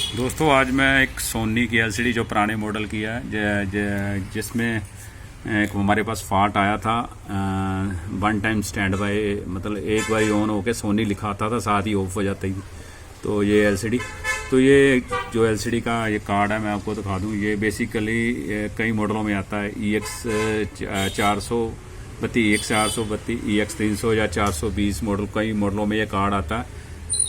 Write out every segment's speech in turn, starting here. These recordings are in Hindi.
दोस्तों आज मैं एक सोनी की एलसीडी जो पुराने मॉडल की है जिसमें एक हमारे पास फॉल्ट आया था। वन टाइम स्टैंड बाय, मतलब एक बार ऑन होके सोनी लिखा आता था, साथ ही ऑफ हो जाती थी। तो ये एलसीडी, तो ये जो एलसीडी का ये कार्ड है मैं आपको दिखा दूं। ये बेसिकली कई मॉडलों में आता है। EX 432, EX 432, EX 300 या 420 मॉडल, कई मॉडलों में ये कार्ड आता है।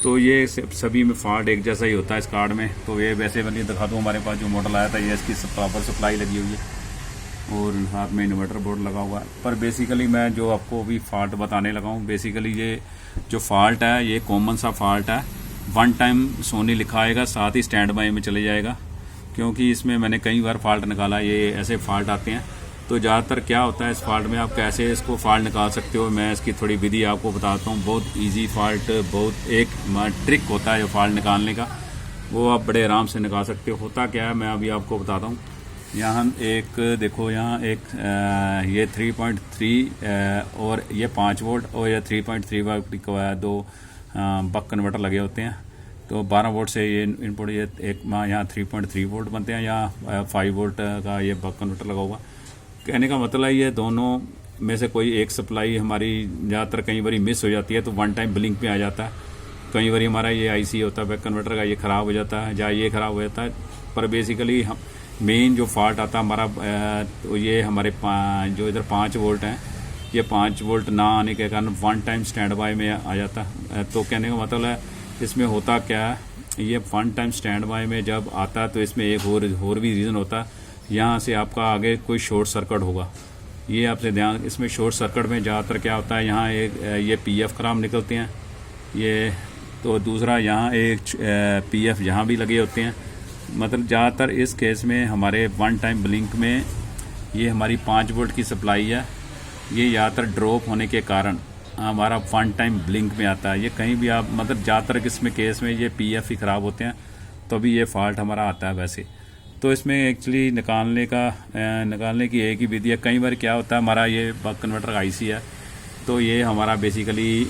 तो ये सभी में फॉल्ट एक जैसा ही होता है इस कार्ड में। तो ये वैसे मैंने दिखा दूँ, हमारे पास जो मॉडल आया था ये इसकी प्रॉपर सप्लाई लगी हुई है और हाथ में इन्वर्टर बोर्ड लगा हुआ है। पर बेसिकली मैं जो आपको अभी फॉल्ट बताने लगा हूँ, बेसिकली ये जो फॉल्ट है ये कॉमन सा फॉल्ट है। वन टाइम सोनी लिखा आएगा, साथ ही स्टैंड बाय में चले जाएगा, क्योंकि इसमें मैंने कई बार फॉल्ट निकाला। ये ऐसे फॉल्ट आते हैं। तो ज़्यादातर क्या होता है इस फॉल्ट में, आप कैसे इसको फॉल्ट निकाल सकते हो, मैं इसकी थोड़ी विधि आपको बताता हूँ। बहुत इजी फॉल्ट, बहुत एक ट्रिक होता है जो फॉल्ट निकालने का, वो आप बड़े आराम से निकाल सकते हो। होता क्या है मैं अभी आपको बताता हूँ। यहाँ एक देखो, यहाँ एक ये 3.3 और ये 5 वोल्ट और ये 3.3 वोल्ट का दो बक कन्वर्टर लगे होते हैं। तो 12 वोल्ट से ये इनपुट, ये एक यहाँ 3.3 वोल्ट बनते हैं, यहाँ 5 वोल्ट का ये बक कन्वर्टर लगा हुआ। कहने का मतलब ये दोनों में से कोई एक सप्लाई हमारी ज़्यादातर कई बार मिस हो जाती है, तो वन टाइम ब्लिंक पे आ जाता है। कई बार हमारा ये IC होता है बैक कन्वर्टर का, ये ख़राब हो जाता है, या ये ख़राब हो जाता है। पर बेसिकली हम मेन जो फॉल्ट आता है हमारा, तो ये हमारे जो इधर 5 वोल्ट हैं, ये 5 वोल्ट ना आने के कारण वन टाइम स्टैंड बाय में आ जाता है। तो कहने का मतलब है इसमें होता क्या है, ये वन टाइम स्टैंड बाय में जब आता है तो इसमें एक और भी रीज़न होता है। यहाँ से आपका आगे कोई शॉर्ट सर्किट होगा, ये आपसे ध्यान। इसमें शॉर्ट सर्किट में ज़्यादातर क्या होता है, यहाँ एक ये PF खराब निकलते हैं ये, तो दूसरा यहाँ एक PF यहाँ भी लगे होते हैं। मतलब ज़्यादातर इस केस में हमारे वन टाइम ब्लिंक में ये हमारी 5 वोल्ट की सप्लाई है, ये ज़्यादातर ड्रॉप होने के कारण हमारा वन टाइम ब्लिंक में आता है। ये कहीं भी आप, मतलब ज़्यादातर इसमें केस में ये PF ही ख़राब होते हैं, तभी ये फॉल्ट हमारा आता है वैसे। तो इसमें एक्चुअली निकालने की एक ही विधि है। कई बार क्या होता है, हमारा ये बक कन्वर्टर का IC है, तो ये हमारा बेसिकली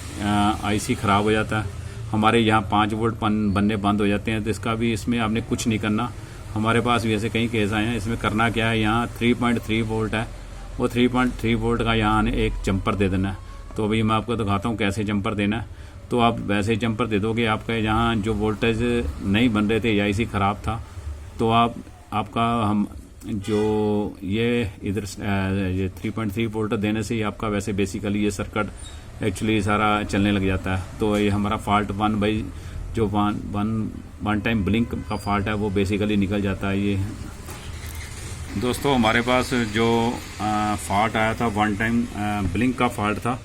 IC ख़राब हो जाता है, हमारे यहाँ 5 वोल्ट बनने बंद हो जाते हैं। तो इसका भी, इसमें आपने कुछ नहीं करना। हमारे पास भी ऐसे कई केस आए हैं। इसमें करना क्या है, यहाँ 3.3 वोल्ट है, वो 3.3 वोल्ट का यहाँ एक जंपर दे देना है। तो अभी मैं आपको दिखाता हूँ कैसे जंपर देना है। तो आप वैसे जंपर दे दोगे, आपका यहाँ जो वोल्टेज नहीं बन रहे थे, IC ख़राब था, तो आपका हम जो ये इधर ये 3.3 वोल्ट देने से ही आपका वैसे बेसिकली ये सर्किट एक्चुअली सारा चलने लग जाता है। तो ये हमारा फॉल्ट जो वन टाइम ब्लिंक का फॉल्ट है वो बेसिकली निकल जाता है। ये दोस्तों हमारे पास जो फॉल्ट आया था वन टाइम ब्लिंक का फॉल्ट था।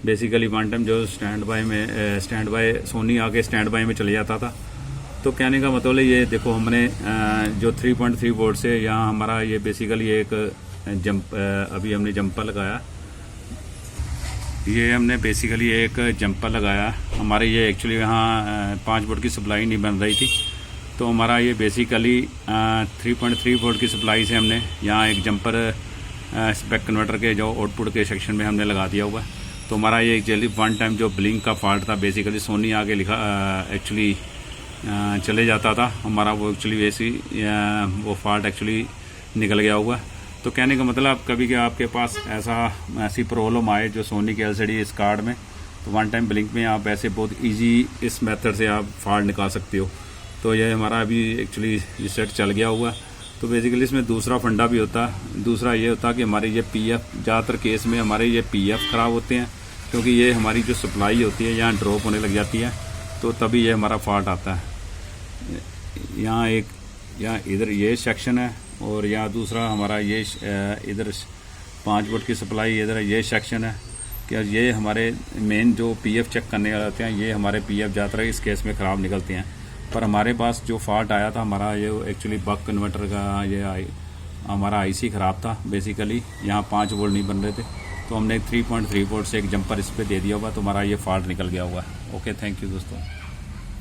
बेसिकली वन टाइम जो स्टैंड बाय सोनी आके स्टैंड बाय में चले जाता था। तो कहने का मतलब ये देखो, हमने जो 3.3 वोल्ट से यहाँ हमारा ये बेसिकली एक अभी हमने जंपर लगाया, ये हमने बेसिकली एक जंपर लगाया। हमारे ये एक्चुअली यहाँ 5 वोल्ट की सप्लाई नहीं बन रही थी, तो हमारा ये बेसिकली 3.3 वोल्ट की सप्लाई से हमने यहाँ एक जंपर बैक कन्वर्टर के जो आउटपुट के सेक्शन में हमने लगा दिया हुआ है। तो हमारा ये एक्चुअली वन टाइम जो ब्लिंक का फॉल्ट था, बेसिकली सोनी आगे लिखा एक्चुअली चले जाता था हमारा, वो एक्चुअली वैसी वो फॉल्ट एक्चुअली निकल गया हुआ। तो कहने का मतलब कभी कि आपके पास ऐसी प्रॉब्लम आए जो सोनी की एलसीडी इस कार्ड में, तो वन टाइम ब्लिंक में आप ऐसे बहुत इजी इस मेथड से आप फॉल्ट निकाल सकते हो। तो ये हमारा अभी एक्चुअली ये सेट चल गया हुआ। तो बेसिकली इसमें दूसरा फंडा भी होता है। दूसरा ये होता है कि हमारे ये PF, ज़्यादातर केस में हमारे ये PF ख़राब होते हैं, क्योंकि ये हमारी जो सप्लाई होती है यहाँ ड्रॉप होने लग जाती है, तो तभी ये हमारा फॉल्ट आता है। यहाँ इधर ये सेक्शन है, और यहाँ दूसरा हमारा ये इधर 5 वोल्ट की सप्लाई, इधर ये सेक्शन है। क्या ये हमारे मेन जो PF चेक करने वाले होते हैं, ये हमारे PF ज़्यादातर इस केस में ख़राब निकलते हैं। पर हमारे पास जो फॉल्ट आया था हमारा ये एक्चुअली बक कन्वर्टर का, ये हमारा IC ख़राब था। बेसिकली यहाँ 5 वोल्ट नहीं बन रहे थे, तो हमने 3.3 वोल्ट से एक जंपर इस पर दे दिया हुआ, तो हमारा ये फॉल्ट निकल गया हुआ है। ओके, थैंक यू दोस्तों।